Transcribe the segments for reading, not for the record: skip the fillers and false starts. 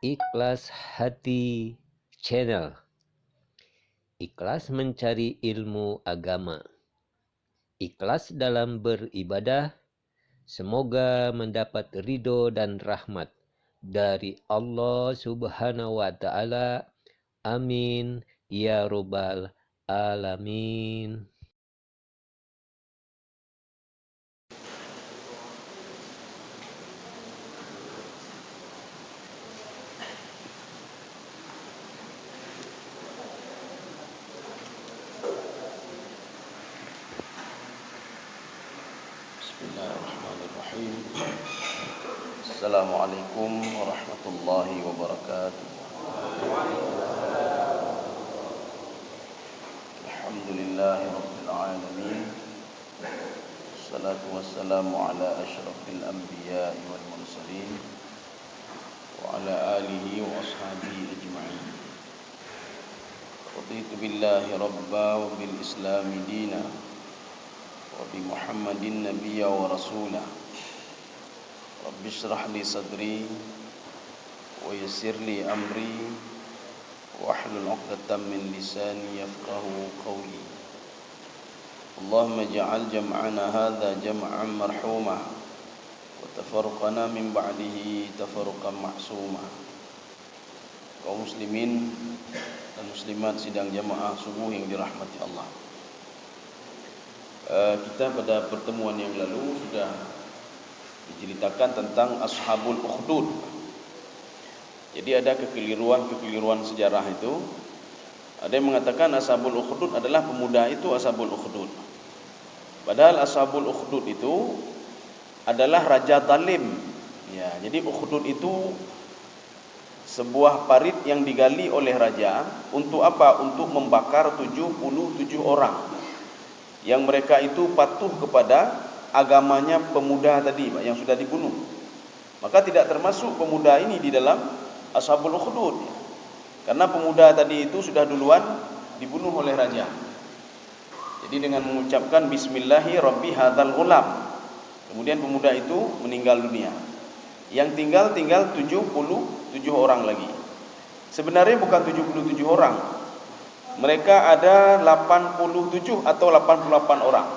Ikhlas Hati Channel. Ikhlas mencari ilmu agama. Ikhlas dalam beribadah. Semoga mendapat ridho dan rahmat dari Allah Subhanahu wa taala. Amin ya rabbal alamin. Bismillahirrahmanirrahim. Assalamualaikum warahmatullahi wabarakatuh. Alhamdulillahi rabbil alamin. Wassalatu wassalamu ala asyrafil anbiya'i wal mursalin wa ala alihi wa ashabihi ajma'in. Raditu billahi rabba wa bil islami dina wa bi Muhammadin nabiyya wa rasulah. Rabbi shrah li sadri wa yassir li amri wahlul 'uqdatam min lisani yafqahu qawli. Allahumma ij'al jam'ana hadha jam'an marhuma wa tafarruqana min ba'dihi tafarruqan ma'suma. Kaum muslimin dan muslimat sidang jamaah subuh yang dirahmati Allah. Kita pada pertemuan yang lalu sudah diceritakan tentang Ashabul Ukhdud. Jadi ada kekeliruan sejarah itu. Ada yang mengatakan Ashabul Ukhdud adalah pemuda itu Ashabul Ukhdud. Padahal Ashabul Ukhdud itu adalah Raja Zalim. Ya, jadi Ukhdud itu sebuah parit yang digali oleh raja untuk apa? Untuk membakar 77 orang. Yang mereka itu patuh kepada agamanya pemuda tadi yang sudah dibunuh. Maka tidak termasuk pemuda ini di dalam Ashabul Ukhdud. Karena pemuda tadi itu sudah duluan dibunuh oleh raja. Jadi dengan mengucapkan Bismillahi Rabbi hadzal ghulam, kemudian pemuda itu meninggal dunia. Yang tinggal 77 orang lagi. Sebenarnya bukan 77 orang. Mereka ada 87 atau 88 orang.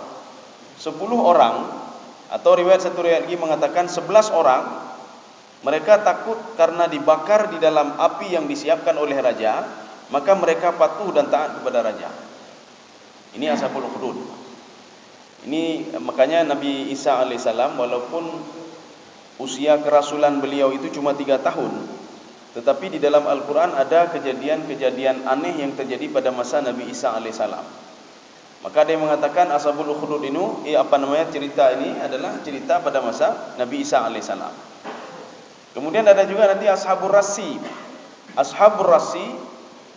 10 orang, atau satu riwayat lagi mengatakan 11 orang, mereka takut karena dibakar di dalam api yang disiapkan oleh raja, maka mereka patuh dan taat kepada raja. Ini Ashabul Ukhdud. Ini makanya Nabi Isa alaihissalam walaupun usia kerasulan beliau itu cuma 3 tahun, tetapi di dalam Al-Quran ada kejadian-kejadian aneh yang terjadi pada masa Nabi Isa alaihissalam. Maka ada yang mengatakan Ashabul Ukhdud ini, cerita ini adalah cerita pada masa Nabi Isa alaihissalam. Kemudian ada juga nanti Ashabur Rassi. Ashabur Rassi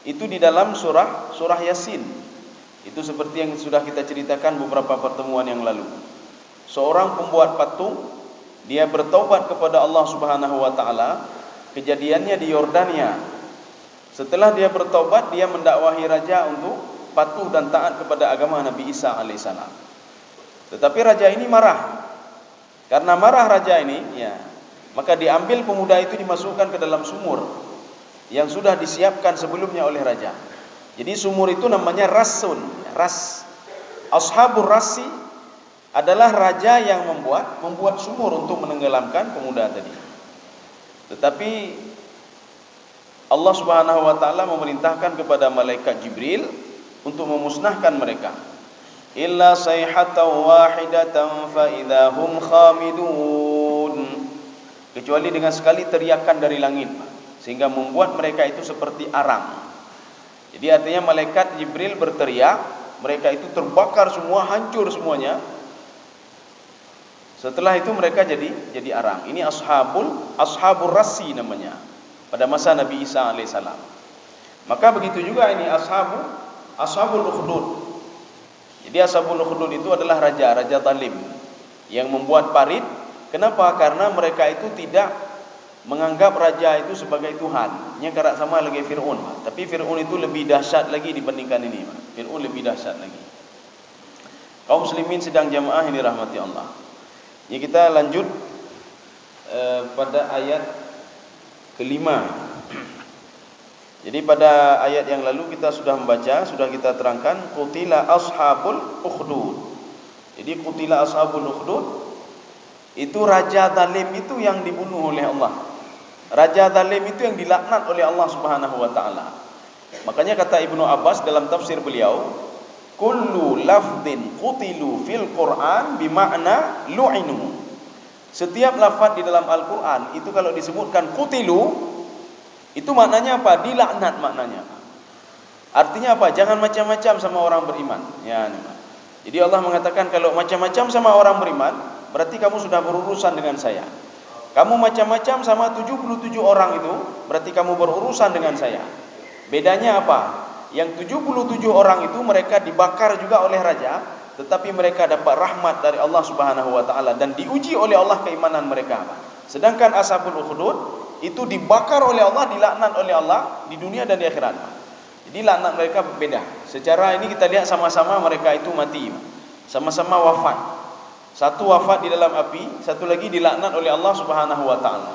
itu di dalam surah Yasin. Itu seperti yang sudah kita ceritakan beberapa pertemuan yang lalu. Seorang pembuat patung, dia bertaubat kepada Allah Subhanahu wa taala. Kejadiannya di Yordania. Setelah dia bertaubat, dia mendakwahi raja untuk patuh dan taat kepada agama Nabi Isa alaihissalam. Tetapi raja ini marah. Karena marah raja ini, maka diambil pemuda itu dimasukkan ke dalam sumur yang sudah disiapkan sebelumnya oleh raja. Jadi sumur itu namanya Rasun. Ashabur Rassi adalah raja yang membuat sumur untuk menenggelamkan pemuda tadi. Tetapi Allah Subhanahu wa taala memerintahkan kepada malaikat Jibril untuk memusnahkan mereka. Illa sayhatan wahidatan fa idahum khamidun. Kecuali dengan sekali teriakan dari langit sehingga membuat mereka itu seperti arang. Jadi artinya malaikat Jibril berteriak, mereka itu terbakar semua, hancur semuanya. Setelah itu mereka jadi arang. Ini Ashabur Rassi namanya pada masa Nabi Isa alaihissalam. Maka begitu juga ini Ashabul Ukhdud. Jadi Ashabul Ukhdud itu adalah raja zalim yang membuat parit. Kenapa? Karena mereka itu tidak menganggap raja itu sebagai Tuhan. Ini karak sama lagi Fir'aun. Tapi Fir'aun itu lebih dahsyat lagi dibandingkan ini. Fir'aun lebih dahsyat lagi. Kaum muslimin sedang jamaah ini rahmati Allah. Ini kita lanjut pada ayat kelima Jadi pada ayat yang lalu kita sudah membaca, sudah kita terangkan qutila ashabul ukhdud. Jadi qutila ashabul ukhdud itu raja zalim itu yang dibunuh oleh Allah. Raja zalim itu yang dilaknat oleh Allah Subhanahu wa taala. Makanya kata Ibnu Abbas dalam tafsir beliau, kullu lafdin qutilu fil Qur'an bimakna lu'inu. Setiap lafaz di dalam Al-Qur'an itu kalau disebutkan qutilu, itu maknanya apa? Dilaknat maknanya. Artinya apa? Jangan macam-macam sama orang beriman. Ya. Jadi Allah mengatakan kalau macam-macam sama orang beriman, berarti kamu sudah berurusan dengan saya. Kamu macam-macam sama 77 orang itu, berarti kamu berurusan dengan saya. Bedanya apa? Yang 77 orang itu mereka dibakar juga oleh raja, tetapi mereka dapat rahmat dari Allah Subhanahu wa taala dan diuji oleh Allah keimanan mereka. Sedangkan ashabul ukhdud itu dibakar oleh Allah, dilaknat oleh Allah di dunia dan di akhirat. Jadi laknat mereka berbeda. Secara ini kita lihat sama-sama mereka itu mati, sama-sama wafat. Satu wafat di dalam api, satu lagi dilaknat oleh Allah Subhanahu wa taala.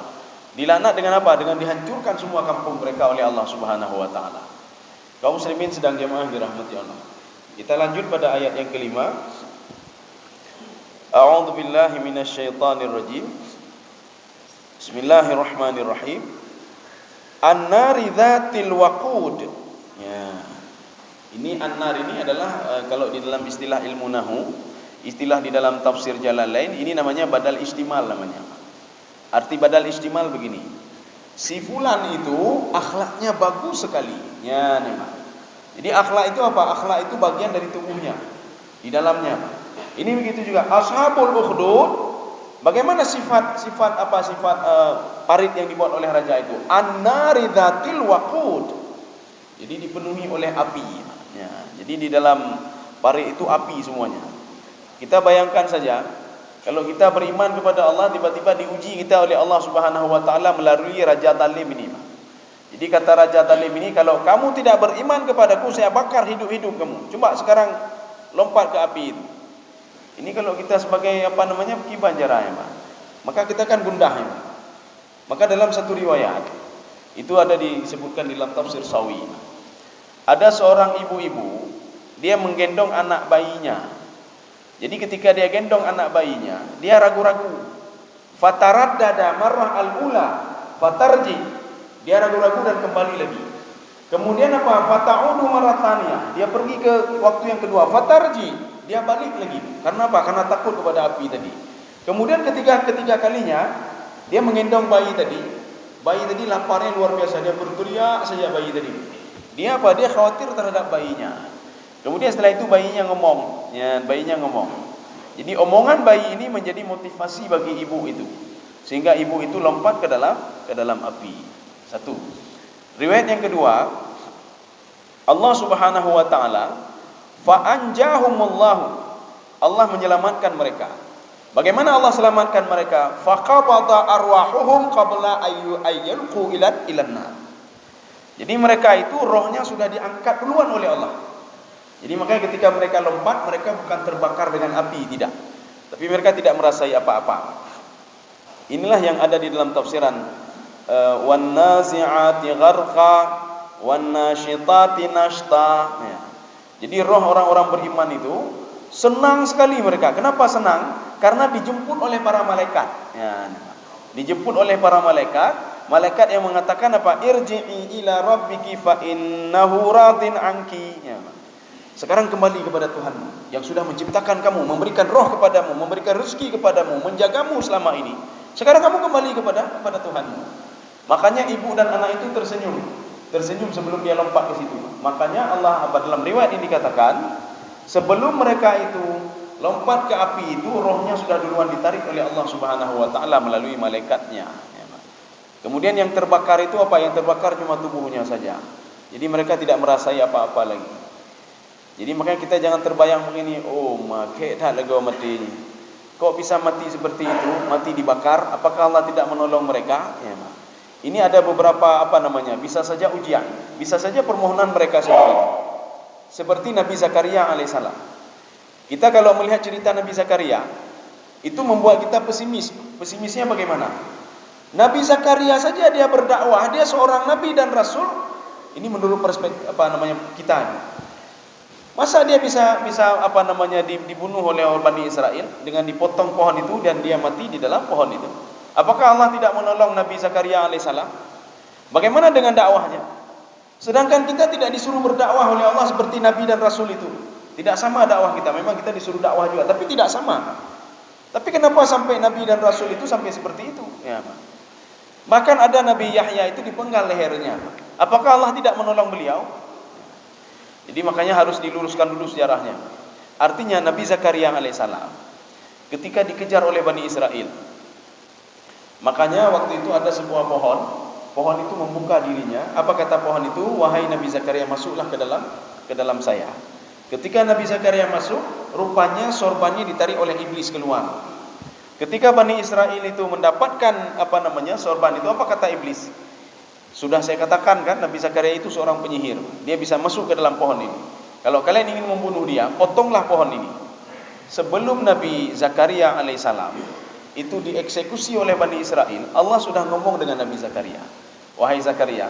Dilaknat dengan apa? Dengan dihancurkan semua kampung mereka oleh Allah Subhanahu wa taala. Kaum muslimin sedang jemaah dirahmati Allah. Kita lanjut pada ayat yang kelima. A'udzu billahi minasyaitonir rajim. Bismillahirrahmanirrahim. An-nari dzatil waqud. Ya. Ini an-nar ini adalah kalau di dalam istilah ilmu nahwu, istilah di dalam tafsir Jalalain, ini namanya badal istimal namanya. Arti badal istimal begini. Si fulan itu akhlaknya bagus sekali. Ya, memang. Jadi akhlak itu apa? Akhlak itu bagian dari tubuhnya. Di dalamnya. Ini begitu juga ashabul ukhdud. Bagaimana sifat parit yang dibuat oleh raja itu? An-nari dzatil waqud. Jadi dipenuhi oleh api. Ya, jadi di dalam parit itu api semuanya. Kita bayangkan saja kalau kita beriman kepada Allah, tiba-tiba diuji kita oleh Allah Subhanahu wa taala melalui raja zalim ini. Jadi kata raja zalim ini, kalau kamu tidak beriman kepadaku, saya bakar hidup-hidup kamu. Coba sekarang lompat ke api itu. Ini kalau kita sebagai kibanjara ya, Pak. Maka kita kan gundah ya. Maka dalam satu riwayat itu ada disebutkan dalam tafsir Sawi. Ada seorang ibu-ibu, dia menggendong anak bayinya. Jadi ketika dia gendong anak bayinya, dia ragu-ragu. Fataraddada marrah al-ula fatarji. Dia ragu-ragu dan kembali lagi. Kemudian apa? Fata'udu marathaniyah. Dia pergi ke waktu yang kedua, fatarji. Dia balik lagi. Karena apa? Karena takut kepada api tadi. Kemudian ketiga kalinya dia menggendong bayi tadi. Bayi tadi laparnya luar biasa. Dia berteriak saja bayi tadi. Dia apa? Dia khawatir terhadap bayinya. Kemudian setelah itu bayinya ngomong. Ya, bayinya ngomong. Jadi omongan bayi ini menjadi motivasi bagi ibu itu. Sehingga ibu itu lompat ke dalam api. Satu. Riwayat yang kedua, Allah Subhanahu wa taala fa'anjahumullahu. Allah menyelamatkan mereka. Bagaimana Allah selamatkan mereka? Faqabada arwahuhum qabla ayyulqu ilan nar. Jadi mereka itu rohnya sudah diangkat duluan oleh Allah. Jadi makanya ketika mereka lompat, mereka bukan terbakar dengan api, tidak. Tapi mereka tidak merasai apa-apa. Inilah yang ada di dalam tafsiran wan nazi'ati gharqa wan nashitati nashta. Ya. Jadi roh orang-orang beriman itu senang sekali mereka. Kenapa senang? Karena dijemput oleh para malaikat. Ya. Dijemput oleh para malaikat. Malaikat yang mengatakan apa? Irji'i ila rabbiki fa innahu radin anki. Ya. Sekarang kembali kepada Tuhanmu yang sudah menciptakan kamu, memberikan roh kepadamu, memberikan rezeki kepadamu, menjagamu selama ini. Sekarang kamu kembali kepada Tuhanmu. Makanya ibu dan anak itu tersenyum sebelum dia lompat ke situ. Makanya Allah dalam riwayat ini dikatakan, sebelum mereka itu lompat ke api itu, rohnya sudah duluan ditarik oleh Allah Subhanahu wa taala melalui malaikatnya. Kemudian yang terbakar itu apa? Yang terbakar cuma tubuhnya saja. Jadi mereka tidak merasai apa-apa lagi. Jadi makanya kita jangan terbayang begini, oh makai tak lega mati. Kok bisa mati seperti itu, mati dibakar? Apakah Allah tidak menolong mereka? Ya, ini ada beberapa bisa saja ujian, bisa saja permohonan mereka sendiri. Seperti Nabi Zakaria alaihissalam. Kita kalau melihat cerita Nabi Zakaria, itu membuat kita pesimis. Pesimisnya bagaimana? Nabi Zakaria saja dia berdakwah, dia seorang nabi dan rasul. Ini menurut perspektif kita. Masa dia bisa dibunuh oleh Bani Israel dengan dipotong pohon itu dan dia mati di dalam pohon itu? Apakah Allah tidak menolong Nabi Zakaria alaihissalam? Bagaimana dengan dakwahnya? Sedangkan kita tidak disuruh berdakwah oleh Allah seperti Nabi dan Rasul itu. Tidak sama dakwah kita. Memang kita disuruh dakwah juga, tapi tidak sama. Tapi kenapa sampai Nabi dan Rasul itu sampai seperti itu? Ya, bahkan ada Nabi Yahya itu dipenggal lehernya. Apakah Allah tidak menolong beliau? Jadi makanya harus diluruskan dulu sejarahnya. Artinya Nabi Zakaria alaihissalam ketika dikejar oleh Bani Israel, makanya waktu itu ada sebuah pohon. Pohon itu membuka dirinya. Apa kata pohon itu? Wahai Nabi Zakaria, masuklah ke dalam saya. Ketika Nabi Zakaria masuk, rupanya sorbannya ditarik oleh iblis keluar. Ketika Bani Israel itu mendapatkan sorban itu, apa kata iblis? Sudah saya katakan kan, Nabi Zakaria itu seorang penyihir. Dia bisa masuk ke dalam pohon ini. Kalau kalian ingin membunuh dia, potonglah pohon ini. Sebelum Nabi Zakaria alaihissalam itu dieksekusi oleh Bani Israel, Allah sudah ngomong dengan Nabi Zakaria. Wahai Zakaria,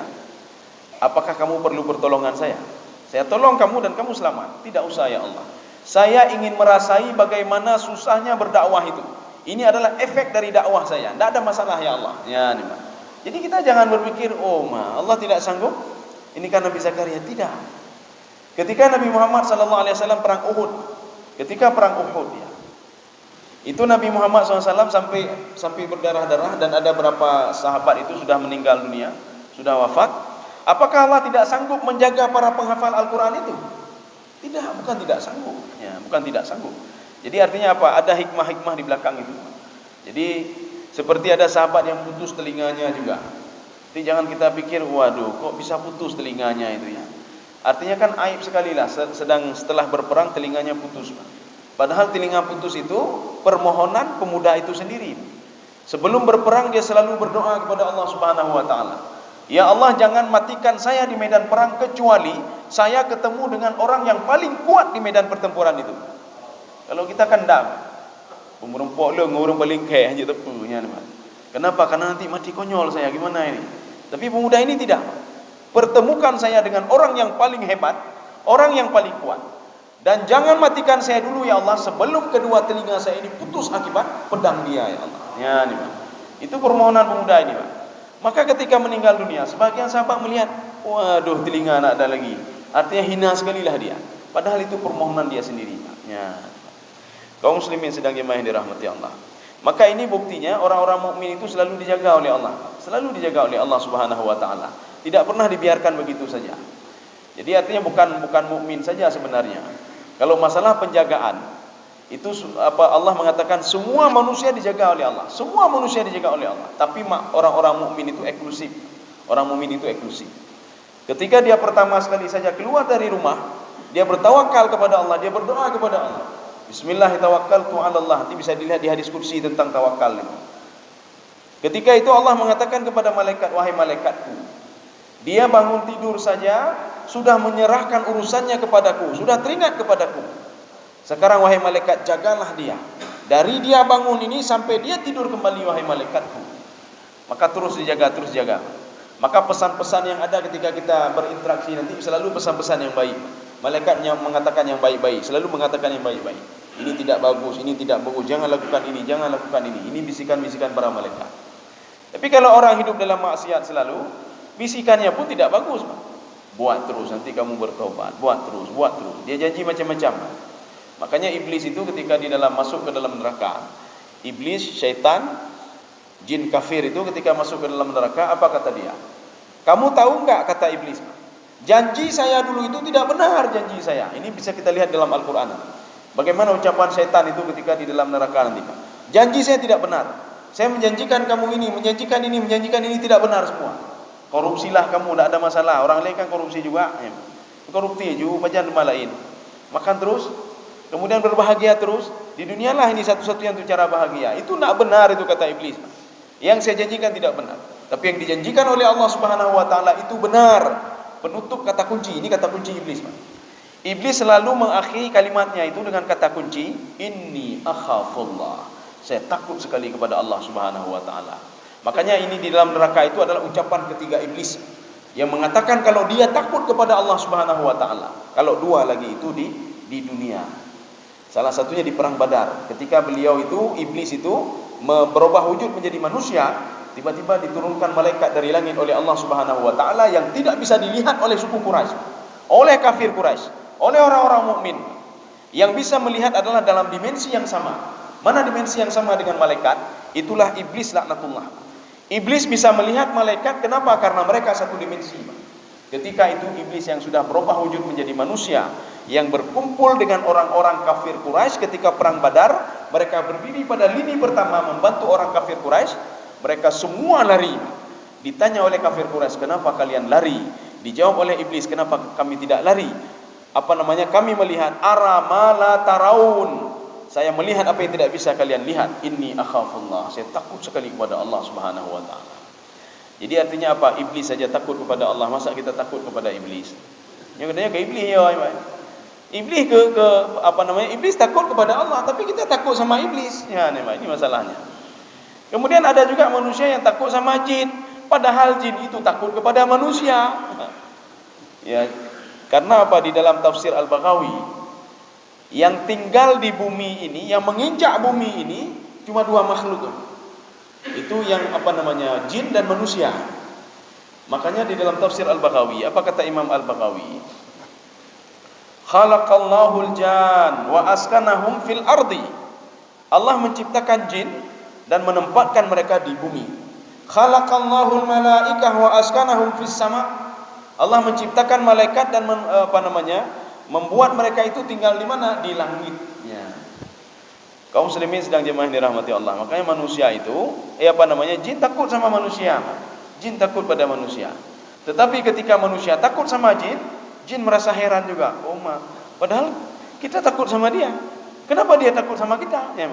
apakah kamu perlu pertolongan saya? Saya tolong kamu dan kamu selamat. Tidak usah ya Allah. Saya ingin merasai bagaimana susahnya berdakwah itu. Ini adalah efek dari dakwah saya. Tidak ada masalah ya Allah. Ya, nih, Pak. Jadi kita jangan berpikir, Allah tidak sanggup. Ini kan Nabi Zakaria. Tidak. Ketika Nabi Muhammad SAW perang Uhud, ketika perang Uhud ya, itu Nabi Muhammad SAW sampai berdarah-darah dan ada beberapa sahabat itu sudah meninggal dunia, sudah wafat. Apakah Allah tidak sanggup menjaga para penghafal Al-Quran itu? Tidak, bukan tidak sanggup. Ya, bukan tidak sanggup. Jadi artinya apa? Ada hikmah-hikmah di belakang itu. Jadi seperti ada sahabat yang putus telinganya juga. Jadi jangan kita pikir, waduh, kok bisa putus telinganya itu ya. Artinya kan aib sekali lah. Setelah berperang telinganya putus. Padahal telinga putus itu permohonan pemuda itu sendiri. Sebelum berperang dia selalu berdoa kepada Allah Subhanahu wa taala. Ya Allah, jangan matikan saya di medan perang kecuali saya ketemu dengan orang yang paling kuat di medan pertempuran itu. Kalau kita kan umur-umur orang paling kaya hanya tepunya. Kenapa? Karena nanti mati konyol saya, gimana ini? Tapi pemuda ini tidak. Pertemukan saya dengan orang yang paling hebat, orang yang paling kuat. Dan jangan matikan saya dulu ya Allah sebelum kedua telinga saya ini putus akibat pedang dia ya Allah. Ya, ini Pak. Itu permohonan pemuda ini Pak. Maka ketika meninggal dunia, sebagian sahabat melihat, waduh, telinga nak ada lagi. Artinya hina sekali lah dia. Padahal itu permohonan dia sendiri Pak. Ya. Kaum muslimin sedang jemaah yang dirahmati Allah. Maka ini buktinya orang-orang mukmin itu selalu dijaga oleh Allah. Selalu dijaga oleh Allah Subhanahu wa taala. Tidak pernah dibiarkan begitu saja. Jadi artinya bukan mukmin saja sebenarnya. Kalau masalah penjagaan itu Allah mengatakan semua manusia dijaga oleh Allah. Semua manusia dijaga oleh Allah. Tapi orang-orang mukmin itu eksklusif. Orang mukmin itu eksklusif. Ketika dia pertama sekali saja keluar dari rumah, dia bertawakal kepada Allah, dia berdoa kepada Allah. Bismillahirrahmanirrahim. 'ala Allah. Nanti bisa dilihat di hadis kursi tentang tawakal. Ketika itu Allah mengatakan kepada malaikat, wahai malaikatku, dia bangun tidur saja sudah menyerahkan urusannya kepadaku, sudah teringat kepadaku. Sekarang wahai malaikat, jagalah dia. Dari dia bangun ini sampai dia tidur kembali wahai malaikatku. Maka terus dijaga, terus jaga. Maka pesan-pesan yang ada ketika kita berinteraksi nanti selalu pesan-pesan yang baik. Malaikatnya mengatakan yang baik-baik, selalu mengatakan yang baik-baik. Ini tidak bagus, ini tidak bagus, jangan lakukan ini, jangan lakukan ini. Ini bisikan-bisikan para malaikat. Tapi kalau orang hidup dalam maksiat selalu, bisikannya pun tidak bagus. Buat terus, nanti kamu bertobat. Buat terus, buat terus. Dia janji macam-macam. Makanya iblis itu ketika di dalam masuk ke dalam neraka, iblis, syaitan, jin kafir itu ketika masuk ke dalam neraka, apa kata dia? Kamu tahu enggak, kata iblis, janji saya dulu itu tidak benar, janji saya. Ini bisa kita lihat dalam Al-Quran. Bagaimana ucapan syaitan itu ketika di dalam neraka nanti. Janji saya tidak benar. Saya menjanjikan kamu ini, menjanjikan ini tidak benar semua. Korupsilah kamu, tidak ada masalah. Orang lain kan korupsi juga. Korupsi juga, pajan rumah lain. Makan terus, kemudian berbahagia terus. Di dunia lah ini satu-satunya untuk cara bahagia. Itu tidak benar, itu kata iblis. Yang saya janjikan tidak benar. Tapi yang dijanjikan oleh Allah Subhanahu wa taala itu benar. Penutup kata kunci, ini kata kunci iblis. Iblis selalu mengakhiri kalimatnya itu dengan kata kunci, inni akhafullah. Saya takut sekali kepada Allah Subhanahu wa taala. Makanya ini di dalam neraka itu adalah ucapan ketiga iblis yang mengatakan kalau dia takut kepada Allah Subhanahu wa taala. Kalau dua lagi itu di dunia. Salah satunya di perang Badar. Ketika beliau itu, iblis itu berubah wujud menjadi manusia, tiba-tiba diturunkan malaikat dari langit oleh Allah Subhanahu wa taala yang tidak bisa dilihat oleh suku Quraisy, oleh kafir Quraisy, oleh orang-orang mukmin. Yang bisa melihat adalah dalam dimensi yang sama. Mana dimensi yang sama dengan malaikat? Itulah iblis laknatullah. Iblis bisa melihat malaikat, kenapa? Karena mereka satu dimensi. Ketika itu iblis yang sudah berubah wujud menjadi manusia, yang berkumpul dengan orang-orang kafir Quraisy ketika perang Badar, mereka berdiri pada lini pertama membantu orang kafir Quraisy, mereka semua lari. Ditanya oleh kafir Quraisy, kenapa kalian lari? Dijawab oleh iblis, kenapa kami tidak lari? Kami melihat ara ma la taraun. Saya melihat apa yang tidak bisa kalian lihat. Inni akhafullah. Saya takut sekali kepada Allah Subhanahu wa taala. Jadi artinya apa? Iblis saja takut kepada Allah, masa kita takut kepada iblis? Yang katanya ke iblis ya, iblis iblis takut kepada Allah, tapi kita takut sama iblis. Ya, ini masalahnya. Kemudian ada juga manusia yang takut sama jin, padahal jin itu takut kepada manusia. Ya, karena apa? Di dalam tafsir Al-Baghawi, yang tinggal di bumi ini, yang menginjak bumi ini cuma dua makhluk. Itu yang jin dan manusia. Makanya di dalam tafsir Al-Baghawi, apa kata Imam Al-Baghawi? Khalaqallahu al-jan wa askanahum fil ardi. Allah menciptakan jin dan menempatkan mereka di bumi. Khalaqallahu al-malaikah wa askanahum fis sama. Allah menciptakan malaikat dan membuat mereka itu tinggal di mana? Di langitnya. Kaum muslimin sedang jemaah dirahmati Allah. Makanya manusia itu, jin takut sama manusia. Jin takut pada manusia. Tetapi ketika manusia takut sama jin, jin merasa heran juga. Padahal kita takut sama dia. Kenapa dia takut sama kita? Ya,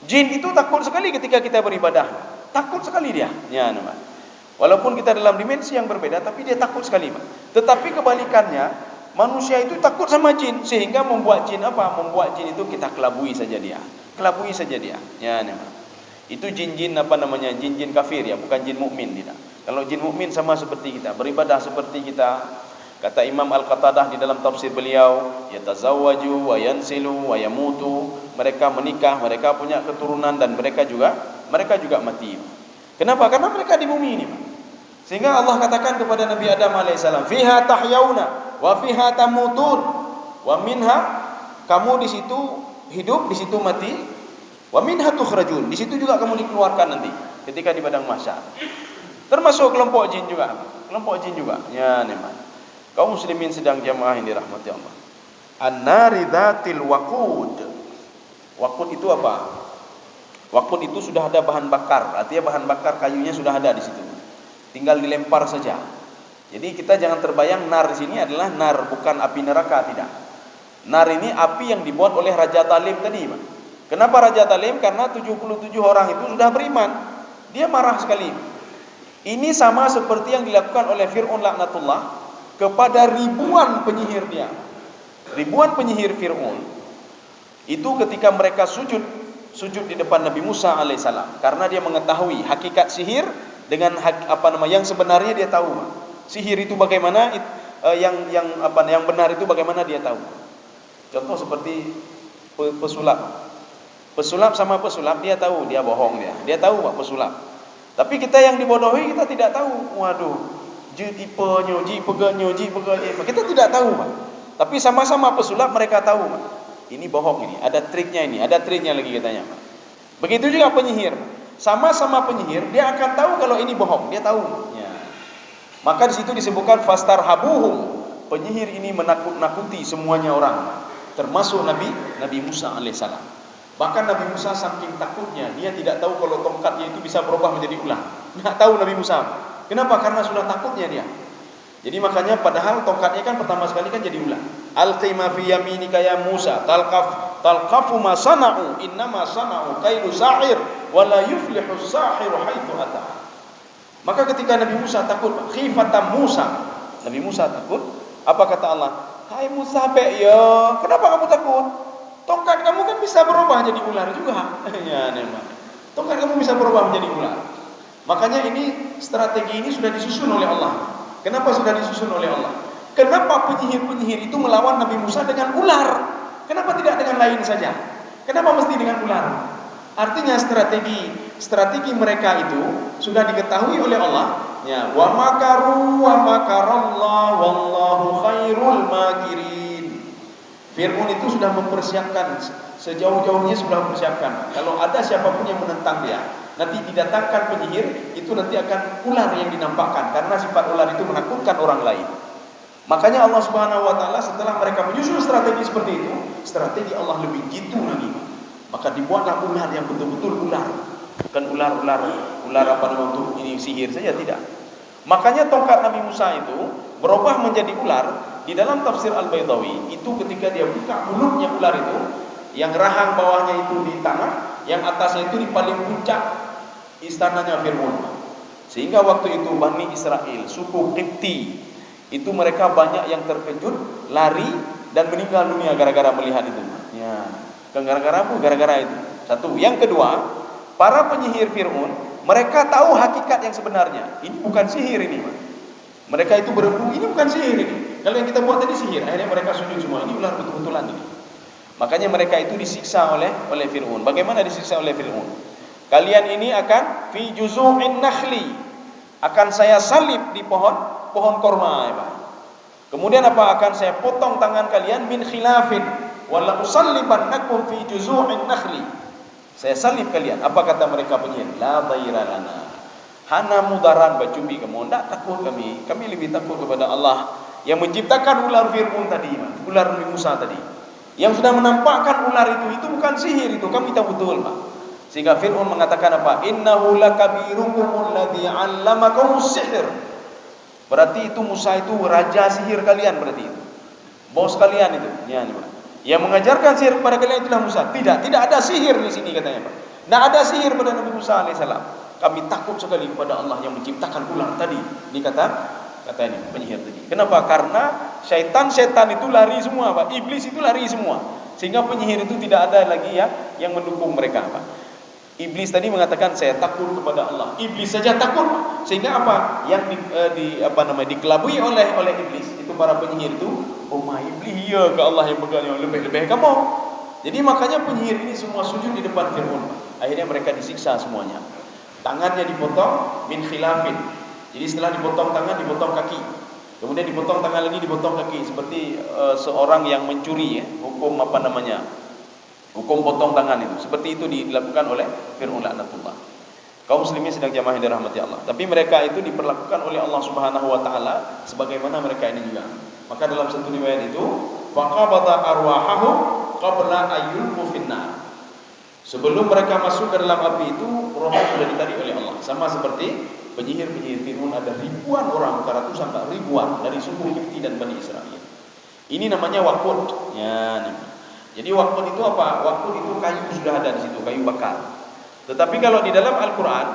jin itu takut sekali ketika kita beribadah. Takut sekali dia. Ya, walaupun kita dalam dimensi yang berbeda, tapi dia takut sekali. Tetapi kebalikannya, manusia itu takut sama jin, sehingga membuat jin Membuat jin itu kita kelabui saja dia. Kelabui saja dia. Ya, itu jin-jin jin-jin kafir ya, bukan jin mukmin tidak. Kalau jin mukmin sama seperti kita, beribadah seperti kita. Kata Imam Al-Qatadah di dalam tafsir beliau, yatazawwaju wa yansilu wa yamutu. Mereka menikah, mereka punya keturunan dan mereka juga mati. Kenapa? Karena mereka di bumi ini. Sehingga Allah katakan kepada Nabi Adam alaihissalam, "Fiha tahyauna wa fiha tamutun wa minha," kamu di situ hidup, di situ mati, wa minha tukhrajun, di situ juga kamu dikeluarkan nanti ketika di padang mahsyar. Termasuk kelompok jin juga. Ya, kaum muslimin sedang jamaah yang dirahmati Allah. An-nari dzatil waqud. Waqud itu apa? Waqud itu sudah ada bahan bakar, artinya bahan bakar kayunya sudah ada di situ. Tinggal dilempar saja. Jadi kita jangan terbayang nar di sini adalah nar, bukan api neraka, tidak. Nar ini api yang dibuat oleh Raja Talim tadi, Pak. Kenapa Raja Talim? Karena 77 orang itu sudah beriman. Dia marah sekali. Ini sama seperti yang dilakukan oleh Fir'aun laknatullah kepada ribuan penyihir dia. Ribuan penyihir Fir'aun itu ketika mereka sujud di depan Nabi Musa alaihissalam, karena dia mengetahui hakikat sihir dengan yang sebenarnya dia tahu. Sihir itu bagaimana, yang benar itu bagaimana dia tahu. Contoh seperti pesulap. Pesulap sama pesulap dia tahu, dia bohong dia. Dia tahu Pak pesulap. Tapi kita yang dibodohi kita tidak tahu. Waduh, tipenya, peganya. Kita tidak tahu, Pak. Tapi sama-sama pesulap mereka tahu, Pak. Ini bohong ini, ada triknya lagi katanya, Pak. Begitu juga penyihir. Sama-sama penyihir, dia akan tahu kalau ini bohong, dia tahu. Ya. Maka di situ disebutkan fastarhabuhum. Penyihir ini menakut-nakuti semuanya orang, termasuk Nabi Musa alaihissalam. Bahkan Nabi Musa saking takutnya, dia tidak tahu kalau tongkatnya itu bisa berubah menjadi ular. Tidak tahu Nabi Musa. Kenapa? Karena sudah takutnya dia. Jadi makanya padahal tongkatnya kan pertama sekali kan jadi ular. Alqima fi yaminika ya Musa talqafu ma sana'u innama sana'u kaidu sahir wa la yuflihu as-sahiru haitsu ata. Maka ketika Nabi Musa takut, khifatan Musa. Nabi Musa takut, apa kata Allah? Hai Musa, kenapa kamu takut? Tongkat kamu kan bisa berubah jadi ular juga. Ya, tongkat kamu bisa berubah menjadi ular. Makanya ini strategi ini sudah disusun oleh Allah. Kenapa sudah disusun oleh Allah? Kenapa penyihir-penyihir itu melawan Nabi Musa dengan ular? Kenapa tidak dengan lain saja? Kenapa mesti dengan ular? Artinya strategi mereka itu sudah diketahui oleh Allah. Ya, wa makaru wa makarallah wallahu khairul makirin. Fir'aun itu sudah mempersiapkan, sejauh-jauhnya sudah mempersiapkan. Kalau ada siapapun yang menentang dia, nanti didatangkan penyihir, itu nanti akan ular yang dinampakkan, karena sifat ular itu menakutkan orang lain. Makanya Allah Subhanahu wa taala setelah mereka menyusun strategi seperti itu, strategi Allah lebih gitu lagi. Maka dibuatlah ular yang betul-betul ular. Bukan ular apa namanya untuk ini sihir saja, tidak. Makanya tongkat Nabi Musa itu berubah menjadi ular. Di dalam tafsir Al-Baydawi itu ketika dia buka mulutnya ular itu, yang rahang bawahnya itu di tanah, yang atasnya itu di paling puncak istananya Fir'aun. Sehingga waktu itu Bani Israel, suku Qibti, itu mereka banyak yang terkejut, lari dan meninggal dunia gara-gara melihat itu. Ya, gara-gara apa? Gara-gara itu. Satu. Yang kedua, para penyihir Fir'aun, mereka tahu hakikat yang sebenarnya. Ini bukan sihir ini, Pak. Mereka itu berebut, ini bukan sihir ini. Kalau yang kita buat tadi sihir, akhirnya mereka sujud semua. Ini ular betul-betulan ini. Makanya mereka itu disiksa oleh Fir'aun. Bagaimana disiksa oleh Fir'aun? Kalian ini akan fi juzu'in nakhli, akan saya salib di pohon korma, ya Pak. Kemudian apa? Akan saya potong tangan kalian min khilafin wala usallibannakum fi juzu'in nakhli. Saya salib kalian. Apa kata mereka penyihir? La dhaira lana. Hana mudaran bacumbi kamu. Tidak takut kami. Kami lebih takut kepada Allah yang menciptakan ular Fir'aun tadi, ular Nabi Musa tadi. Yang sudah menampakkan ular itu bukan sihir itu. Kami tahu betul, Pak. Sehingga Fir'aun mengatakan apa? Innahu lakabirukum alladhi 'allamakumus sihr. Berarti itu Musa itu raja sihir kalian, berarti itu. Bos kalian itu. Ya, Pak. Yang mengajarkan sihir kepada kalian itulah Musa. Tidak ada sihir di sini katanya, Pak. Tidak ada sihir pada Nabi Musa alaihissalam. Kami takut sekali kepada Allah yang menciptakan ular tadi. Ini kata ini penyihir tadi. Kenapa? Karena syaitan itu lari semua, Pak. Iblis itu lari semua. Sehingga penyihir itu tidak ada lagi ya yang mendukung mereka, Pak. Iblis tadi mengatakan saya takut kepada Allah. Iblis saja takut, Pak. Sehingga apa? Yang dikelabui oleh iblis itu para penyihir itu, oh my iblis ya ke Allah yang pegang yang lebih-lebih kamu. Jadi makanya penyihir ini semua sujud di depan Fir'aun. Akhirnya mereka disiksa semuanya. Tangannya dipotong min khilafin. Jadi setelah dipotong tangan, dipotong kaki. Kemudian dipotong tangan lagi, dipotong kaki. Seperti seorang yang mencuri ya, hukum hukum potong tangan itu. Seperti itu dilakukan oleh Fir'aun laknatullah. Kaum muslimin sedang jamaah yang dirahmati Allah. Tapi mereka itu diperlakukan oleh Allah Subhanahu wa taala sebagaimana mereka ini juga. Maka dalam satu riwayat itu, faqabata arwahahum qabla ayyulqu finnar. Sebelum mereka masuk ke dalam api itu, rohnya sudah ditarik oleh Allah. Sama seperti penyihir-penyihir Fir'aun, ada ribuan orang, bukan ratusan, ribuan dari suku Qibti dan Bani Israel. Ini namanya waqud. Ya, nih. Jadi waqud itu apa? Waqud itu kayu sudah ada di situ, kayu bakar. Tetapi kalau di dalam Al-Qur'an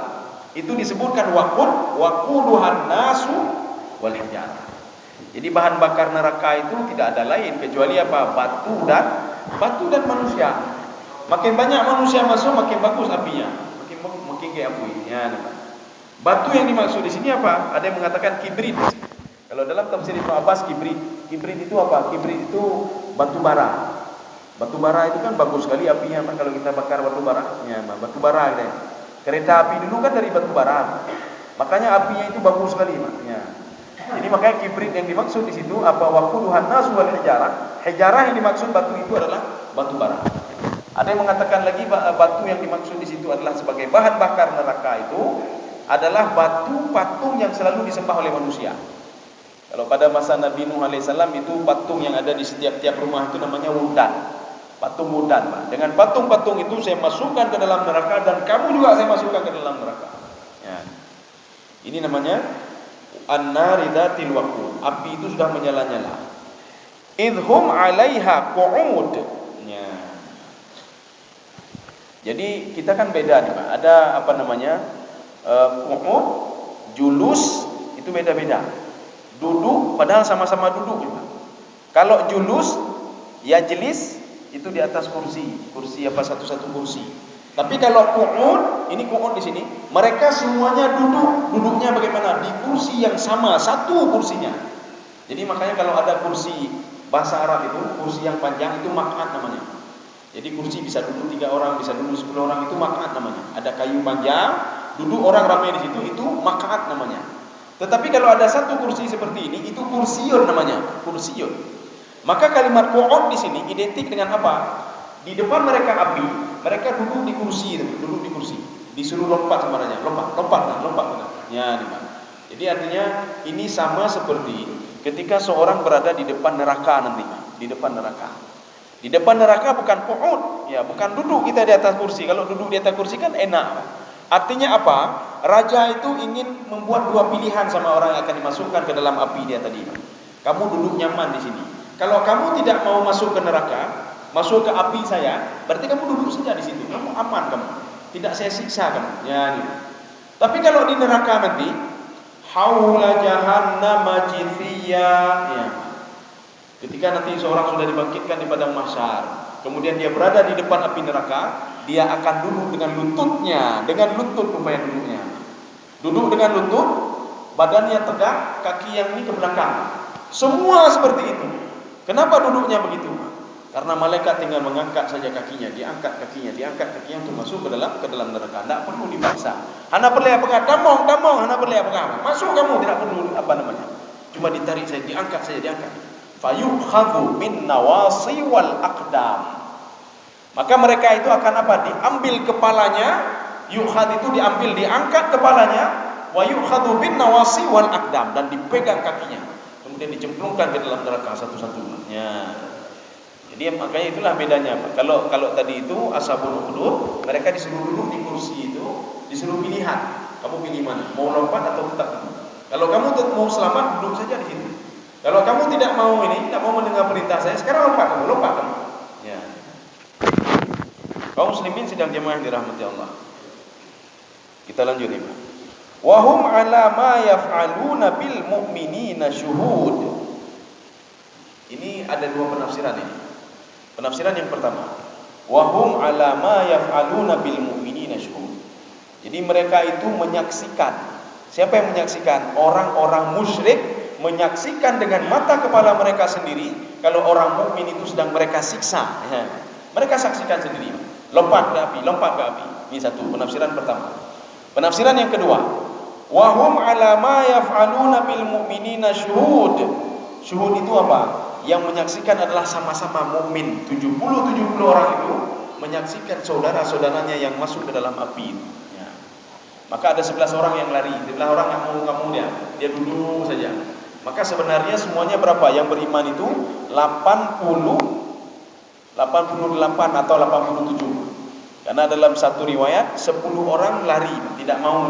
itu disebutkan waquduhan nasu wal hijarah. Jadi bahan bakar neraka itu tidak ada lain kecuali apa? Batu dan manusia. Makin banyak manusia masuk, makin bagus apinya, makin kayak api. Ya, batu yang dimaksud di sini apa? Ada yang mengatakan kibrit. Kalau dalam tafsir Ibnu Abbas kibrit itu apa? Kibrit itu batu bara. Batu bara itu kan bagus sekali apinya, kan kalau kita bakar batu bara. Ya, batu bara gitu. Kereta api dulu kan dari batu bara. Makanya apinya itu bagus sekali, Pak. Ya. Jadi makanya kibrit yang dimaksud di situ apa? Waquduhan nasu wal hijarah. Hijarah yang dimaksud batu itu adalah batu bara. Ada yang mengatakan lagi batu yang dimaksud di situ adalah sebagai bahan bakar neraka itu adalah batu patung yang selalu disembah oleh manusia. Kalau pada masa Nabi Nuh alaihissalam itu patung yang ada di setiap rumah itu namanya wudan. Patung wudan, Pak. Dengan patung-patung itu saya masukkan ke dalam neraka dan kamu juga saya masukkan ke dalam neraka. Ya. Ini namanya an-nari dzatil waqud. Api itu sudah menyala-nyala. Idhum 'alaiha qu'ud. Ya. Jadi kita kan beda nih, Pak. Ada apa namanya? Qu'ud, julus itu beda-beda. Duduk padahal sama-sama duduk, Pak. Kalau julus, yajlis itu di atas kursi apa satu-satu kursi. Tapi kalau qu'ud, ini qu'ud di sini, mereka semuanya duduk. Duduknya bagaimana? Di kursi yang sama, satu kursinya. Jadi makanya kalau ada kursi bahasa Arab itu, kursi yang panjang itu maq'ad namanya. Jadi kursi bisa duduk 3 orang, bisa duduk 10 orang, itu maq'ad namanya. Ada kayu panjang, duduk orang ramai di situ, itu maq'ad namanya. Tetapi kalau ada satu kursi seperti ini, itu kursiyun namanya, kursiyun. Maka kalimat qu'ud di sini identik dengan apa? Di depan mereka api, mereka duduk di kursi, duduk di kursi. Disuruh lompat sama raja, lompat. Ya, nih, Pak. Jadi artinya ini sama seperti ketika seorang berada di depan neraka nanti, Pak. Di depan neraka. Di depan neraka bukan qu'ud, ya, bukan duduk kita di atas kursi. Kalau duduk di atas kursi kan enak, Pak. Artinya apa? Raja itu ingin membuat 2 pilihan sama orang yang akan dimasukkan ke dalam api dia tadi, Pak. Kamu duduk nyaman di sini. Kalau kamu tidak mau masuk ke neraka, masuk ke api saya, berarti kamu duduk saja di situ. Kamu aman kamu. Tidak saya siksa kamu. Ya, nih. Tapi kalau di neraka nanti, haula jahannam jithiya. Ya. Ketika nanti seorang sudah dibangkitkan di padang mahsyar, kemudian dia berada di depan api neraka, dia akan duduk dengan lututnya, dengan lutut upaya duduknya. Duduk dengan lutut, badannya tegak, kaki yang ini ke belakang. Semua seperti itu. Kenapa duduknya begitu? Karena malaikat tinggal mengangkat saja kakinya, diangkat kakinya untuk masuk ke dalam neraka. Tidak perlu dipaksa. Hana perlu apa? Damong, hana perlu apa? Masuk kamu, tidak perlu apa namanya. Cuma ditarik saja, diangkat saja, diangkat. Fayukhadhu min nawasi wal aqdam. Maka mereka itu akan apa? Diambil kepalanya, yukhad itu diambil, diangkat kepalanya, wa yukhadhu bin nawasi wal aqdam, dan dipegang kakinya. Kemudian dicemplungkan ke dalam neraka satu-satunya. Jadi makanya itulah bedanya, Pak. Kalau tadi itu ashabul ukhdud, mereka disuruh duduk di kursi itu, disuruh pilihan. Kamu pilih mana? Mau lompat atau tetap duduk? Kalau kamu mau selamat, duduk saja di situ. Kalau kamu tidak mau tidak mau mendengar perintah saya, sekarang lompat kamu. Ya. Kaum muslimin sidang jemaah yang dirahmati Allah. Kita lanjut nih, Pak. Wa hum 'ala ma yaf'aluna bil mu'minina syuhud. Ini ada 2 penafsiran ini. Penafsiran yang pertama, wahum ala ma yaf'aluna bil mu'minina syuhud. Jadi mereka itu menyaksikan. Siapa yang menyaksikan? Orang-orang musyrik menyaksikan dengan mata kepala mereka sendiri kalau orang mukmin itu sedang mereka siksa. Ya. Mereka saksikan sendiri. Lompat ke api. Ini satu penafsiran pertama. Penafsiran yang kedua, wahum ala ma yaf'aluna bil mu'minina syuhud. Syuhud itu apa? Yang menyaksikan adalah sama-sama mukmin. 70 orang itu menyaksikan saudara-saudaranya yang masuk ke dalam api. Ya. Maka ada 11 orang yang lari, 11 orang yang mau dia duduk saja. Maka sebenarnya semuanya berapa? Yang beriman itu 88 atau 87. Karena dalam satu riwayat 10 orang lari, tidak mau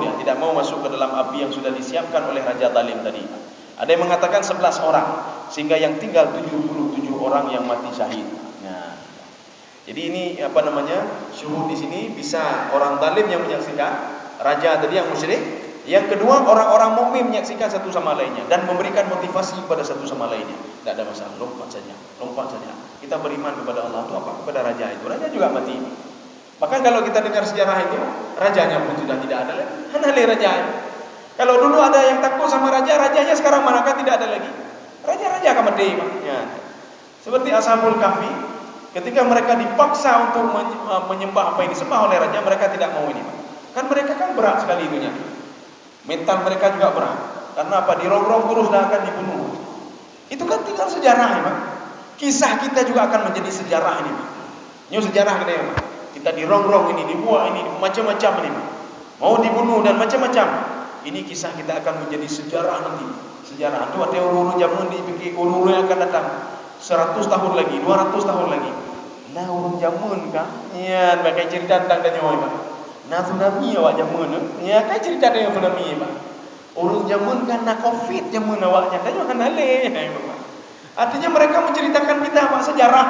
masuk ke dalam api yang sudah disiapkan oleh Raja Zalim tadi. Ada yang mengatakan 11 orang, sehingga yang tinggal 77 orang yang mati syahid. Nah, jadi ini syuhud di sini bisa orang zalim yang menyaksikan, raja tadi yang musyrik. Yang kedua, orang-orang mukmin menyaksikan satu sama lainnya dan memberikan motivasi kepada satu sama lainnya. Tidak ada masalah, lompat saja. Kita beriman kepada Allah itu apa? Kepada raja itu. Raja juga mati. Bahkan kalau kita dengar sejarah itu, rajanya pun sudah tidak ada lagi. Hanya raja. Kalau dulu ada yang takut sama rajanya sekarang manakah tidak ada lagi. Raja-raja akan mati. Ya. Seperti Ashabul Kahfi, ketika mereka dipaksa untuk menyembah apa yang disembah oleh raja, mereka tidak mau ini. Kan mereka kan berat sekali itunya. Mental mereka juga berat. Karena apa? Dirongrong terus dan akan dibunuh. Itu kan tinggal sejarah, Pak. Kisah kita juga akan menjadi sejarah ini, Pak. Ini sejarah kita, Pak. Kita dirongrong ini, dibuat ini, macam-macam ini, Pak. Mau dibunuh dan macam-macam. Ini kisah kita akan menjadi sejarah nanti. Sejarah itu ada urun zaman dipikir urun yang akan datang 100 tahun lagi, 200 tahun lagi. Nah urun zaman kan? Ya, pakai cerita tentang nyawa, Pak. Nah tsunami awak zaman tu. Ya, kan cerita dengan tsunami, Pak. Urun zaman kan na Covid zaman awaknya, dan jangan alih, Pak. Artinya mereka menceritakan kita, Pak, sejarah.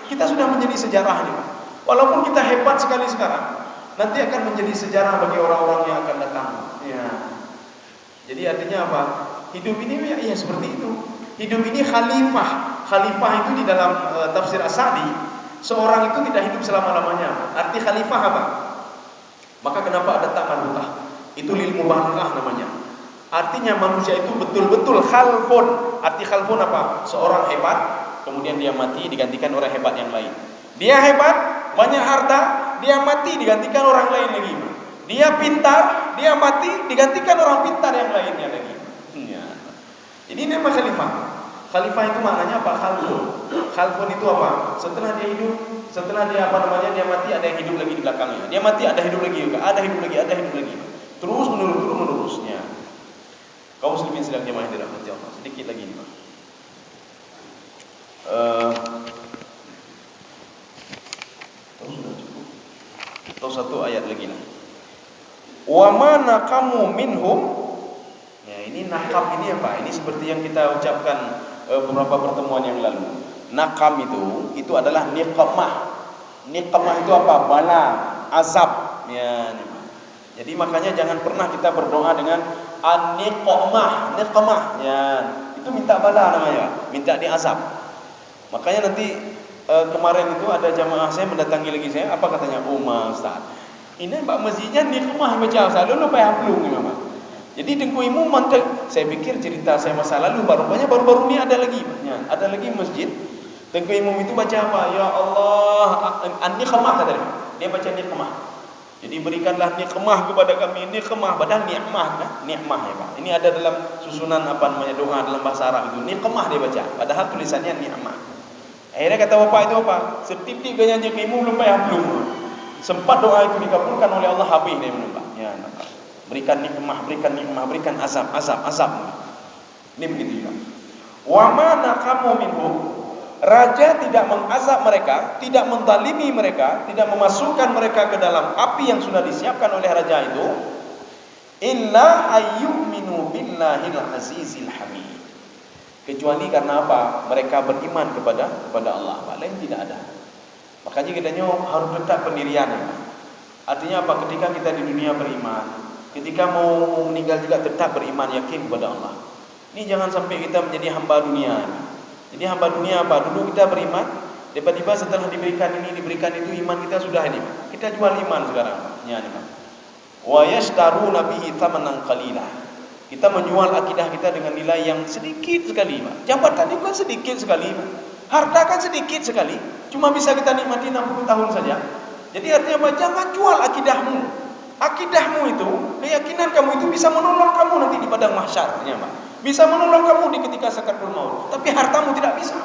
Kita sudah menjadi sejarah nih, Pak. Walaupun kita hebat sekali sekarang, nanti akan menjadi sejarah bagi orang-orang yang akan datang. Ya. Jadi artinya apa? Hidup ini ya seperti itu. Hidup ini khalifah. Khalifah itu di dalam tafsir As-Sa'di, seorang itu tidak hidup selama-lamanya. Arti khalifah apa? Maka kenapa ada tak marbuthah? Itu lil mubalaghah namanya. Artinya manusia itu betul-betul khalfun. Arti khalfun apa? Seorang hebat, kemudian dia mati digantikan orang hebat yang lain. Dia hebat, banyak harta, dia mati digantikan orang lain lagi. Dia pintar, dia mati digantikan orang pintar yang lainnya lagi. Ya. Jadi ini apa khalifah? Khalifah itu maknanya apa? Khalfun. Khalfun itu apa? Setelah dia hidup, setelah dia dia mati, ada yang hidup lagi di belakangnya. Dia mati, ada hidup lagi juga, ada hidup lagi, ada hidup lagi. Terus menerusnya. Kaum muslimin sedang jemaah dirahmati Allah. Sedikit lagi ini, Pak. Sudah cukup. Atau satu ayat lagi lah. Wa ma naqamu minhum. Ya, ini nakam ini apa? Ini seperti yang kita ucapkan beberapa pertemuan yang lalu. Nakam itu adalah niqmah. Niqmah itu apa? Bala, azab. Ya, jadi makanya jangan pernah kita berdoa dengan an-niqmah, niqmah. Ya, itu minta bala namanya, minta diazab. Makanya nanti kemarin itu ada jamaah saya mendatangi lagi saya, apa katanya? Oh, Ustaz, ini mbak masjidnya niqmah baca Ustaz, lu lupa hablum ni memang. Jadi dengkuimu mantek. Saya pikir cerita saya masa lalu, rupanya baru-baru ini ada lagi. Ya, ada lagi masjid. Dengkuimu itu baca apa? Ya Allah, an-niqmah kata dia. Dia baca niqmah. Jadi berikanlah nikmah kepada kami. Nikmah padahal nikmah kan? Nikmah ya Pak. Ini ada dalam susunan doa dalam bahasa Arab itu. Nikmah dia baca. Padahal tulisannya nikmah. Akhirnya kata bapak itu apa? Setitik ganyannya keimu belum payah belum. Sempat doa itu dikabulkan oleh Allah, habis dia menembak. Ya, berikan nikmah, berikan azab. Ini begitu juga. Wa ma naqamu minhum. Raja tidak mengazab mereka, tidak menzalimi mereka, tidak memasukkan mereka ke dalam api yang sudah disiapkan oleh raja itu, illa ayyuminu billahil azizil hamid. Kecuali karena apa? Mereka beriman kepada Allah. Lain tidak ada. Makanya kita harus tetap pendirian. Artinya apa? Ketika kita di dunia beriman, ketika mau meninggal juga tetap beriman, yakin kepada Allah. Ini jangan sampai kita menjadi hamba dunia. Jadi hamba dunia apa? Dulu kita beriman, tiba-tiba setelah diberikan ini, diberikan itu, iman kita sudah ini. Kita jual iman sekarang. Ya, ini. Wa yashtaruna bihi thamanan qalila. Kita menjual akidah kita dengan nilai yang sedikit sekali, Pak. Jabatan itu kan sedikit sekali, Pak. Harta kan sedikit sekali, cuma bisa kita nikmati 60 tahun saja. Jadi artinya apa? Jangan jual akidahmu. Akidahmu itu, keyakinan kamu itu bisa menolong kamu nanti di padang mahsyar, ya, Pak. Bisa menolong kamu di ketika sakaratul maut, tapi hartamu tidak bisa,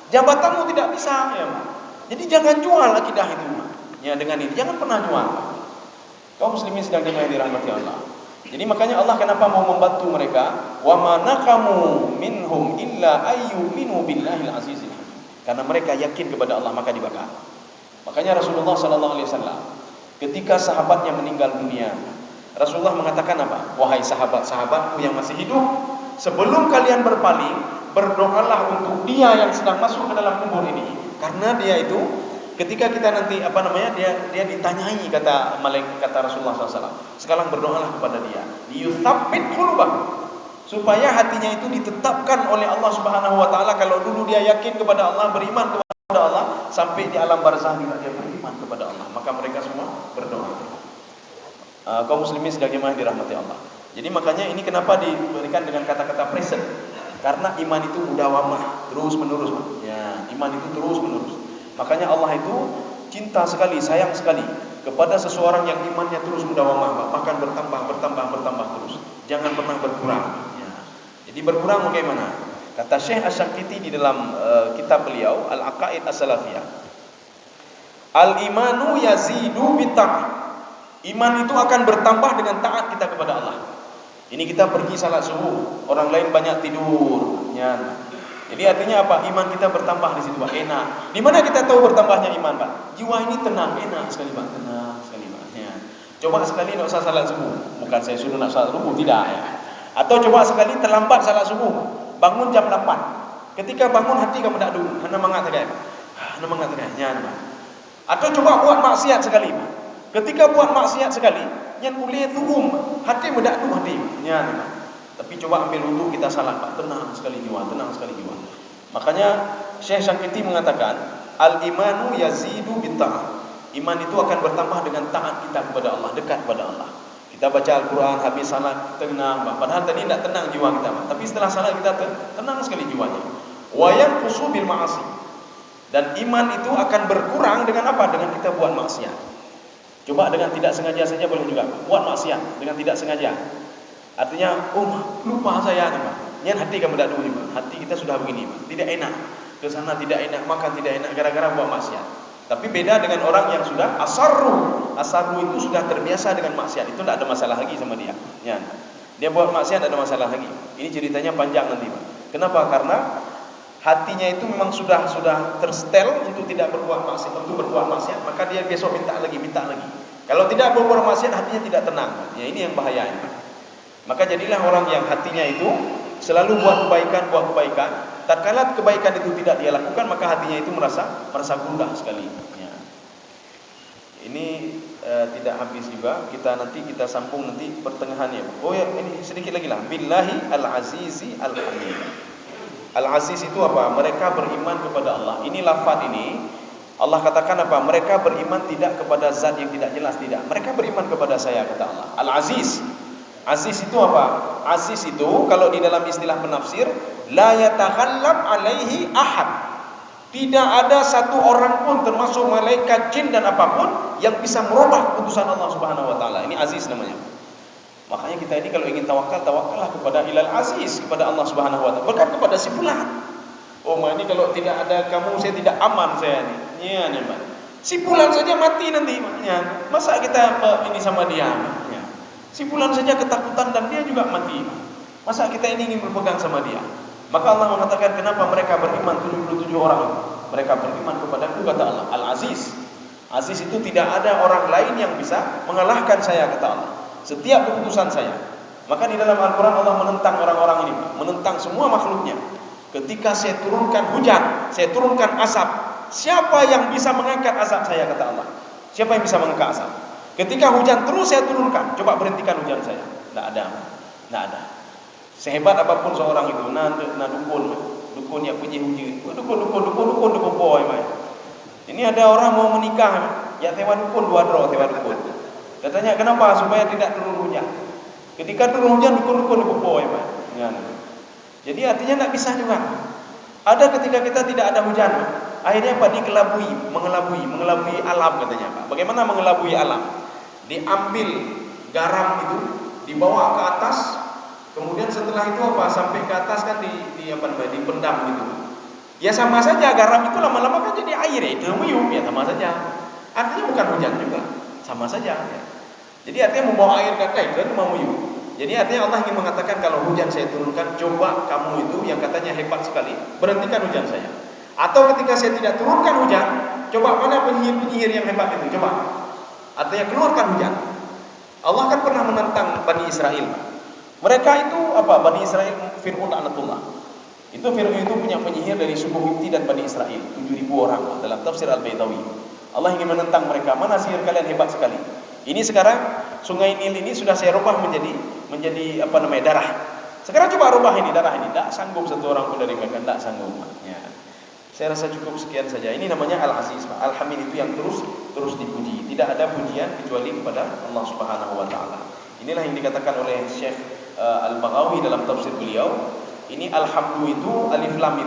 jabatanmu tidak bisa, ya. Jadi jangan jual akidah itu, ya, dengan ini jangan pernah jual. Kaum muslimin sedang dirahmati Allah. Jadi makanya Allah kenapa mau membantu mereka? Wa ma naqamu minhum illa ayyuminu billahil azizil hamid. Karena mereka yakin kepada Allah maka dibakar. Makanya Rasulullah sallallahu alaihi wasallam ketika sahabatnya meninggal dunia, Rasulullah mengatakan apa? Wahai sahabat-sahabatku yang masih hidup, sebelum kalian berpaling, berdoalah untuk dia yang sedang masuk ke dalam kubur ini. Karena dia itu ketika kita nanti dia ditanyai kata Rasulullah SAW. Sekarang berdoalah kepada dia. Yuthabbit qulubahu. Supaya hatinya itu ditetapkan oleh Allah Subhanahu wa taala. Kalau dulu dia yakin kepada Allah, beriman kepada Allah, sampai di alam barzah juga dia beriman kepada Allah. Maka mereka semua berdoa. Kaum muslimin sedang dirahmati Allah. Jadi makanya ini kenapa diberikan dengan kata-kata present? Karena iman itu mudawamah, terus menerus. Ya, iman itu terus menerus. Makanya Allah itu cinta sekali, sayang sekali kepada seseorang yang imannya terus mudawamah, bahkan bertambah terus. Jangan pernah berkurang. Ya. Jadi berkurang bagaimana? Kata Syekh Asy-Syaqiti di dalam kitab beliau Al-Aqaid As-Salafiyah, al-imanu yazidu bita'ah. Iman itu akan bertambah dengan taat kita kepada Allah. Ini kita pergi salat subuh, orang lain banyak tidur. Ya. Jadi artinya apa? Iman kita bertambah di situ, Pak. Enak. Di mana kita tahu bertambahnya iman, Pak? Jiwa ini tenang, enak sekali, Pak. Tenang sekali, Pak. Ya. Coba sekali enggak usah salat subuh. Bukan saya suruh nak salat subuh, tidak ya. Atau coba sekali terlambat salat subuh. Bangun jam 8. Ketika bangun hati kamu tak dulu. Hana mengatakan. Ya, Pak. Atau coba buat maksiat sekali, Pak. Ketika buat maksiat sekali, yang boleh turun, hati mendak tu hati. Ya, tapi coba ambil wudu kita salat, Pak. Tenang sekali jiwa. Makanya Syekh Syaqiti mengatakan, al-imanu yazidu bitta'ah. Iman itu akan bertambah dengan taat kita kepada Allah, dekat kepada Allah. Kita baca Al-Quran, habis salat kita tenang, padahal tadi tidak tenang jiwa kita, tapi setelah salat kita tenang sekali jiwanya. Wa yanqusu bil ma'asi. Dan iman itu akan berkurang dengan apa? Dengan kita buat maksiat. Coba dengan tidak sengaja saja boleh juga buat maksiat dengan tidak sengaja. Artinya, lupa saya nih, Pak. Nyan hati kamu tak dulu, Pak. Hati kita sudah begini, Pak. Tidak enak. Ke sana tidak enak, makan tidak enak gara-gara buat maksiat. Tapi beda dengan orang yang sudah asarru. Asarru itu sudah terbiasa dengan maksiat. Itu tidak ada masalah lagi sama dia. Nyan. Dia buat maksiat tidak ada masalah lagi. Ini ceritanya panjang nanti, Pak. Kenapa? Karena hatinya itu memang sudah terstel untuk tidak berbuat maksiat, maka dia besok minta lagi. Kalau tidak berbuat maksiat, hatinya tidak tenang. Ya, ini yang bahayanya. Maka jadilah orang yang hatinya itu selalu buat kebaikan. Tatkala kebaikan itu tidak dia lakukan, maka hatinya itu merasa gundah sekali. Ya. Ini tidak habis juga. Kita sambung nanti pertengahannya. Oh ya, ini sedikit lagi lah. Billahi al-azizi al-hamid. Al-aziz itu apa? Mereka beriman kepada Allah. Ini lafaz ini Allah katakan apa? Mereka beriman tidak kepada zat yang tidak jelas, tidak. Mereka beriman kepada saya, kata Allah. Al-aziz. Aziz itu apa? Aziz itu kalau di dalam istilah penafsir, la yataghallab alaihi ahad. Tidak ada satu orang pun termasuk malaikat, jin dan apapun yang bisa merubah keputusan Allah Subhanahu wa taala. Ini aziz namanya. Makanya kita ini kalau ingin tawakallah kepada Ilal Aziz, kepada Allah Subhanahu wa taala. Bukan kepada si fulan. Oh, ini kalau tidak ada kamu saya tidak aman saya ini. Ya, nih, Pak. Si fulan saja mati nanti, maknya. Masa kita ini sama dia? Ya. Si fulan saja ketakutan dan dia juga mati. Masa kita ini ingin berpegang sama dia? Maka Allah mengatakan, kenapa mereka beriman 77 orang? Mereka beriman kepada-Ku, kata Allah, Al-Aziz. Aziz itu tidak ada orang lain yang bisa mengalahkan saya, kata Allah. Setiap keputusan saya. Maka di dalam Al-Quran Allah menentang orang-orang ini, menentang semua makhluknya. Ketika saya turunkan hujan, saya turunkan asap, siapa yang bisa mengangkat asap saya, kata Allah? Siapa yang bisa mengangkat asap? Ketika hujan terus saya turunkan, coba berhentikan hujan saya. Tidak ada. Sehebat apapun seorang itu, dukun yang puji dukun boy, mai. Ini ada orang mau menikah, ya tewa dukun tewa dukun. Katanya kenapa? Supaya tidak turun hujan. Ketika turun hujan dukun boy, mai. Jadi artinya tidak bisa juga. Ada ketika kita tidak ada hujan, akhirnya apa? Mengelabui alam, katanya Pak. Bagaimana mengelabui alam? Diambil garam itu, dibawa ke atas, kemudian setelah itu apa? Sampai ke atas kan dipendam gitu. Ya sama saja, garam itu lama-lama kan jadi air, itu meyup, ya sama saja. Artinya bukan hujan juga, sama saja. Ya. Jadi artinya membawa air ke atas kan mau meyup. Jadi artinya Allah ingin mengatakan kalau hujan saya turunkan, coba kamu itu yang katanya hebat sekali, berhentikan hujan saya. Atau ketika saya tidak turunkan hujan, coba mana penyihir-penyihir yang hebat itu, coba. Artinya keluarkan hujan. Allah kan pernah menentang Bani Israel. Mereka itu apa? Bani Israel, Fir'aun laknatullah. Fir'aun itu punya penyihir dari suku Himti dan Bani Israel, 7.000 orang dalam tafsir Al-Baitawi. Allah ingin menentang mereka, mana sihir kalian hebat sekali. Ini sekarang sungai Nil ini sudah saya rubah menjadi darah. Sekarang coba rubah ini darah ini. Tak sanggup satu orang pun dari mereka, tak sanggup. Ya. Saya rasa cukup sekian saja. Ini namanya Al-Aziz, Al-Hamid itu yang terus dipuji. Tidak ada pujian kecuali kepada Allah Subhanahu wa taala. Inilah yang dikatakan oleh Syekh Al-Baghawi dalam tafsir beliau. Ini alhamdu itu, alif lam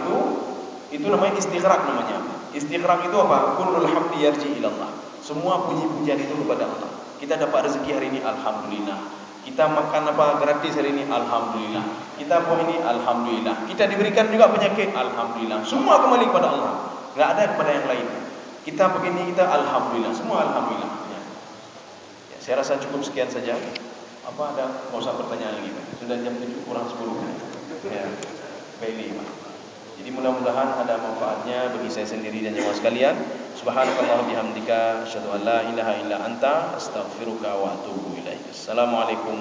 itu namanya istighraq namanya. Istighraq itu apa? Kullul hamdi yarji ila Allah. Semua puji-pujian itu kepada Allah. Kita dapat rezeki hari ini, alhamdulillah. Kita makan apa gratis hari ini, alhamdulillah. Kita buat ini, alhamdulillah. Kita diberikan juga penyakit, alhamdulillah. Semua kembali kepada Allah. Enggak ada kepada yang lain. Kita begini, kita alhamdulillah. Semua alhamdulillah. Ya, saya rasa cukup sekian saja. Apa ada? Mau usah pertanyaan lagi, Pak. Sudah jam 7 kurang 10. Ya, baik, Pak. Jadi mudah-mudahan ada manfaatnya bagi saya sendiri dan jemaah sekalian. Subhanakallah bihamdika asyhadu an la ilaha illa anta astaghfiruka wa atubu ilaik. Assalamualaikum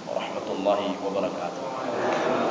warahmatullahi wabarakatuh.